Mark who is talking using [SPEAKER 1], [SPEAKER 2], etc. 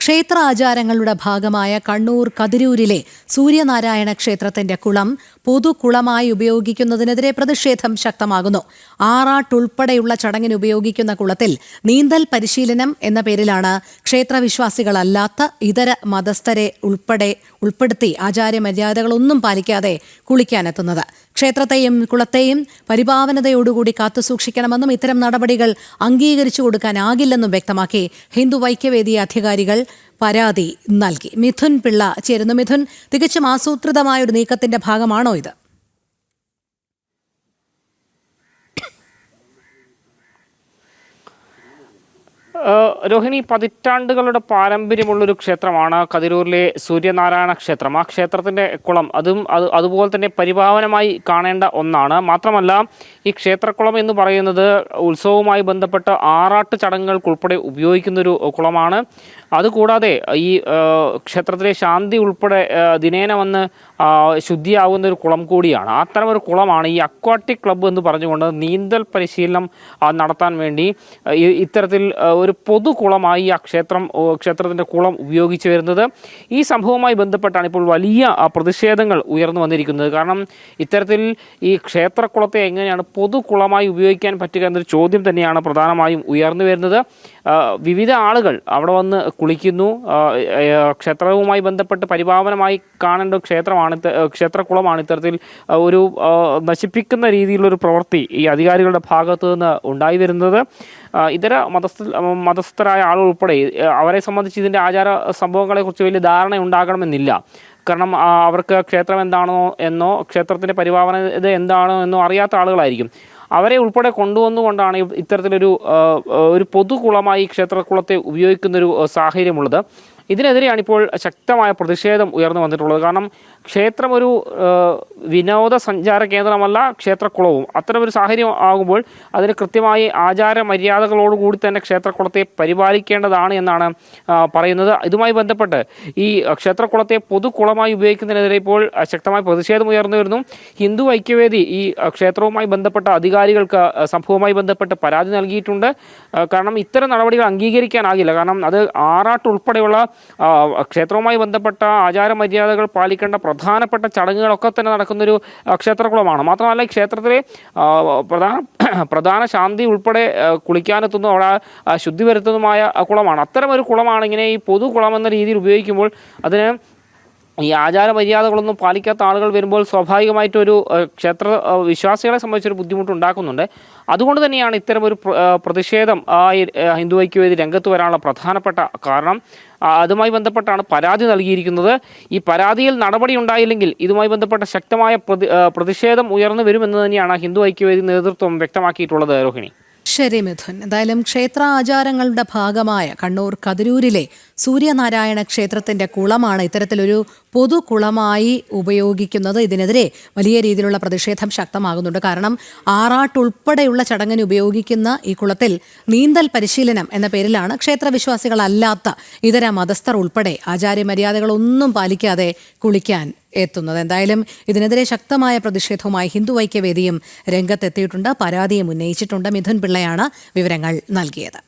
[SPEAKER 1] ക്ഷേത്ര ആചാരങ്ങളുടെ ഭാഗമായ കണ്ണൂർ കതിരൂരിലെ സൂര്യനാരായണ ക്ഷേത്രത്തിന്റെ കുളം പൊതുകുളമായി ഉപയോഗിക്കുന്നതിനെതിരെ പ്രതിഷേധം ശക്തമാകുന്നു. ആറാട്ടുൾപ്പെടെയുള്ള ചടങ്ങിന് ഉപയോഗിക്കുന്ന കുളത്തിൽ നീന്തൽ പരിശീലനം എന്ന പേരിലാണ് ക്ഷേത്രവിശ്വാസികളല്ലാത്ത ഇതര മതസ്ഥരെ ഉൾപ്പെടുത്തി ആചാരമര്യാദകളൊന്നും പാലിക്കാതെ കുളിക്കാനെത്തുന്നത്. ക്ഷേത്രത്തെയും കുളത്തെയും പരിപാവനതയോടുകൂടി കാത്തുസൂക്ഷിക്കണമെന്നും ഇത്തരം നടപടികൾ അംഗീകരിച്ചു കൊടുക്കാനാകില്ലെന്നും വ്യക്തമാക്കി ഹിന്ദു ഐക്യവേദി അധികാരികൾ പരാതി നൽകി. മിഥുൻ പിള്ള ചേരുന്നു. മിഥുൻ, തികച്ചും ആസൂത്രിതമായ ഒരു നീക്കത്തിന്റെ ഭാഗമാണോ ഇത്?
[SPEAKER 2] രോഹിണി, പതിറ്റാണ്ടുകളുടെ പാരമ്പര്യമുള്ളൊരു ക്ഷേത്രമാണ് കതിരൂരിലെ സൂര്യനാരായണ ക്ഷേത്രം. ആ ക്ഷേത്രത്തിൻ്റെ കുളം അതുപോലെ തന്നെ പരിപാവനമായി കാണേണ്ട ഒന്നാണ്. മാത്രമല്ല, ഈ ക്ഷേത്രക്കുളം എന്ന് പറയുന്നത് ഉത്സവവുമായി ബന്ധപ്പെട്ട ആറാട്ട് ചടങ്ങുകൾക്കുൾപ്പെടെ ഉപയോഗിക്കുന്നൊരു കുളമാണ്. അതുകൂടാതെ ഈ ക്ഷേത്രത്തിലെ ശാന്തി ഉൾപ്പെടെ ദിനേന വന്ന് ശുദ്ധിയാവുന്ന ഒരു കുളം കൂടിയാണ്. അത്തരമൊരു കുളമാണ് ഈ അക്വാട്ടിക് ക്ലബ്ബ് എന്ന് പറഞ്ഞുകൊണ്ട് നീന്തൽ പരിശീലനം നടത്താൻ വേണ്ടി ഇത്തരത്തിൽ ഒരു പൊതുകുളമായി ആ ക്ഷേത്രത്തിൻ്റെ കുളം ഉപയോഗിച്ചു വരുന്നത്. ഈ സംഭവവുമായി ബന്ധപ്പെട്ടാണ് ഇപ്പോൾ വലിയ പ്രതിഷേധങ്ങൾ ഉയർന്നു വന്നിരിക്കുന്നത്. കാരണം ഇത്തരത്തിൽ ഈ ക്ഷേത്രക്കുളത്തെ എങ്ങനെയാണ് പൊതുകുളമായി ഉപയോഗിക്കാൻ പറ്റുക എന്നൊരു ചോദ്യം തന്നെയാണ് പ്രധാനമായും ഉയർന്നു വരുന്നത്. വിവിധ ആളുകൾ അവിടെ വന്ന് കുളിക്കുന്നു. ക്ഷേത്രവുമായി ബന്ധപ്പെട്ട് പരിപാവനമായി കാണേണ്ട ക്ഷേത്രക്കുളമാണ് ഇത്തരത്തിൽ ഒരു നശിപ്പിക്കുന്ന രീതിയിലുള്ളൊരു പ്രവൃത്തി ഈ അധികാരികളുടെ ഭാഗത്തു നിന്ന് ഉണ്ടായി വരുന്നത്. ഇതര മതസ്ഥരായ ആളുകൾ ഉൾപ്പെടെ അവരെ സംബന്ധിച്ച് ഇതിൻ്റെ ആചാര സംഭവങ്ങളെക്കുറിച്ച് വലിയ ധാരണ ഉണ്ടാകണമെന്നില്ല. കാരണം അവർക്ക് ക്ഷേത്രം എന്താണോ എന്നോ ക്ഷേത്രത്തിൻ്റെ പരിപാവനത എന്താണോ എന്നോ അറിയാത്ത ആളുകളായിരിക്കും. അവരെ ഉൾപ്പെടെ കൊണ്ടുവന്നുകൊണ്ടാണ് ഒരു പൊതുകുളമായി ക്ഷേത്രക്കുളത്തെ ഉപയോഗിക്കുന്നൊരു സാഹചര്യമുള്ളത്. ഇതിനെതിരെയാണ് ഇപ്പോൾ ശക്തമായ പ്രതിഷേധം ഉയർന്നു വന്നിട്ടുള്ളത്. കാരണം ക്ഷേത്രം ഒരു വിനോദസഞ്ചാര കേന്ദ്രമല്ല, ക്ഷേത്രക്കുളവും. അത്തരമൊരു സാഹചര്യം ആകുമ്പോൾ അതിന് കൃത്യമായി ആചാര മര്യാദകളോടുകൂടി തന്നെ ക്ഷേത്രക്കുളത്തെ പരിപാലിക്കേണ്ടതാണ് എന്നാണ് പറയുന്നത്. ഇതുമായി ബന്ധപ്പെട്ട് ഈ ക്ഷേത്രക്കുളത്തെ പൊതുകുളമായി ഉപയോഗിക്കുന്നതിനെതിരെ ഇപ്പോൾ ശക്തമായ പ്രതിഷേധം ഉയർന്നു വരുന്നു. ഹിന്ദു ഐക്യവേദി ഈ ക്ഷേത്രവുമായി ബന്ധപ്പെട്ട അധികാരികൾക്ക് സംഭവവുമായി ബന്ധപ്പെട്ട് പരാതി നൽകിയിട്ടുണ്ട്. കാരണം ഇത്തരം നടപടികൾ അംഗീകരിക്കാനാകില്ല. കാരണം അത് ആറാട്ടുൾപ്പെടെയുള്ള ക്ഷേത്രവുമായി ബന്ധപ്പെട്ട ആചാര മര്യാദകൾ പാലിക്കേണ്ട പ്രധാനപ്പെട്ട ചടങ്ങുകളൊക്കെ തന്നെ നടക്കുന്നൊരു ക്ഷേത്രകുളമാണ്. മാത്രമല്ല, ഈ ക്ഷേത്രത്തിലെ പ്രധാന ശാന്തി ഉൾപ്പെടെ കുളിക്കാനെത്തുന്ന അവിടെ ശുദ്ധി വരുത്തുന്നതുമായ കുളമാണ്. അത്തരമൊരു കുളമാണ് ഇങ്ങനെ ഈ പൊതുകുളം എന്ന രീതിയിൽ ഉപയോഗിക്കുമ്പോൾ അതിന് ഈ ആചാര മര്യാദകളൊന്നും പാലിക്കാത്ത ആളുകൾ വരുമ്പോൾ സ്വാഭാവികമായിട്ടൊരു ക്ഷേത്ര വിശ്വാസികളെ സംബന്ധിച്ചൊരു ബുദ്ധിമുട്ടുണ്ടാക്കുന്നുണ്ട്. അതുകൊണ്ട് തന്നെയാണ് ഇത്തരമൊരു പ്രതിഷേധം ഹിന്ദു ഐക്യവേദി രംഗത്ത് വരാനുള്ള പ്രധാനപ്പെട്ട കാരണം. അതുമായി ബന്ധപ്പെട്ടാണ് പരാതി നൽകിയിരിക്കുന്നത്. ഈ പരാതിയിൽ നടപടി ഉണ്ടായില്ലെങ്കിൽ ഇതുമായി ബന്ധപ്പെട്ട ശക്തമായ പ്രതിഷേധം ഉയർന്നു വരുമെന്ന് തന്നെയാണ് ഹിന്ദു ഐക്യവേദി നേതൃത്വം വ്യക്തമാക്കിയിട്ടുള്ളത്. രോഹിണി,
[SPEAKER 1] ശരി മിഥുൻ. എന്തായാലും ക്ഷേത്ര ആചാരങ്ങളുടെ ഭാഗമായ കണ്ണൂർ കതിരൂരിലെ സൂര്യനാരായണ ക്ഷേത്രത്തിന്റെ കുളമാണ് ഇത്തരത്തിലൊരു പൊതുകുളമായി ഉപയോഗിക്കുന്നത്. ഇതിനെതിരെ വലിയ രീതിയിലുള്ള പ്രതിഷേധം ശക്തമാകുന്നുണ്ട്. കാരണം ആറാട്ടുൾപ്പെടെയുള്ള ചടങ്ങിന് ഉപയോഗിക്കുന്ന ഈ കുളത്തിൽ നീന്തൽ പരിശീലനം എന്ന പേരിലാണ് ക്ഷേത്രവിശ്വാസികളല്ലാത്ത ഇതര മതസ്ഥർ ഉൾപ്പെടെ ആചാര്യമര്യാദകളൊന്നും പാലിക്കാതെ കുളിക്കാൻ എത്തുന്നത്. എന്തായാലും ഇതിനെതിരെ ശക്തമായ പ്രതിഷേധവുമായി ഹിന്ദു ഐക്യവേദിയും രംഗത്തെത്തിയിട്ടുണ്ട്, പരാതിയും ഉന്നയിച്ചിട്ടുണ്ട്. മിഥുൻ പിള്ളയാണ് വിവരങ്ങൾ നൽകിയത്.